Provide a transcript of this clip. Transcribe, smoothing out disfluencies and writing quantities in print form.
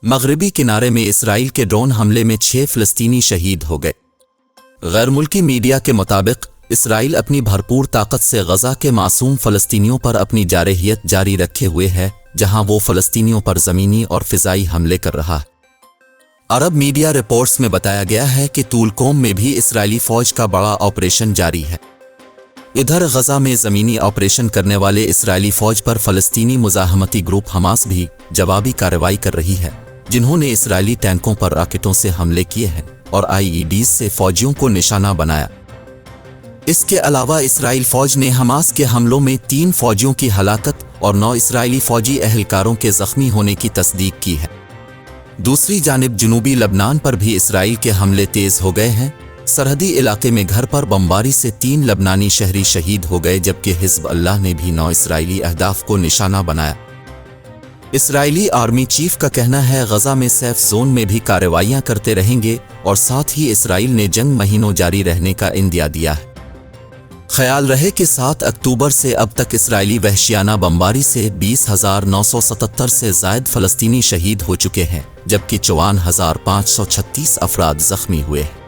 مغربی کنارے میں اسرائیل کے ڈرون حملے میں 6 فلسطینی شہید ہو گئے۔ غیر ملکی میڈیا کے مطابق اسرائیل اپنی بھرپور طاقت سے غزہ کے معصوم فلسطینیوں پر اپنی جارحیت جاری رکھے ہوئے ہے، جہاں وہ فلسطینیوں پر زمینی اور فضائی حملے کر رہا ہے۔ عرب میڈیا رپورٹس میں بتایا گیا ہے کہ طولکوم میں بھی اسرائیلی فوج کا بڑا آپریشن جاری ہے۔ ادھر غزہ میں زمینی آپریشن کرنے والے اسرائیلی فوج پر فلسطینی مزاحمتی گروپ حماس بھی جوابی کارروائی کر رہی ہے، جنہوں نے اسرائیلی ٹینکوں پر راکٹوں سے حملے کیے ہیں اور IEDs سے فوجیوں کو نشانہ بنایا۔ اس کے علاوہ اسرائیل فوج نے حماس کے حملوں میں 3 فوجیوں کی ہلاکت اور 9 اسرائیلی فوجی اہلکاروں کے زخمی ہونے کی تصدیق کی ہے۔ دوسری جانب جنوبی لبنان پر بھی اسرائیل کے حملے تیز ہو گئے ہیں۔ سرحدی علاقے میں گھر پر بمباری سے 3 لبنانی شہری شہید ہو گئے، جبکہ حزب اللہ نے بھی 9 اسرائیلی اہداف کو نشانہ بنایا۔ اسرائیلی آرمی چیف کا کہنا ہے غزہ میں سیف زون میں بھی کارروائیاں کرتے رہیں گے اور ساتھ ہی اسرائیل نے جنگ مہینوں جاری رہنے کا اندیا دیا ہے۔ خیال رہے کہ 7 اکتوبر سے اب تک اسرائیلی وحشیانہ بمباری سے 20,977 سے زائد فلسطینی شہید ہو چکے ہیں، جبکہ 54,536 افراد زخمی ہوئے ہیں۔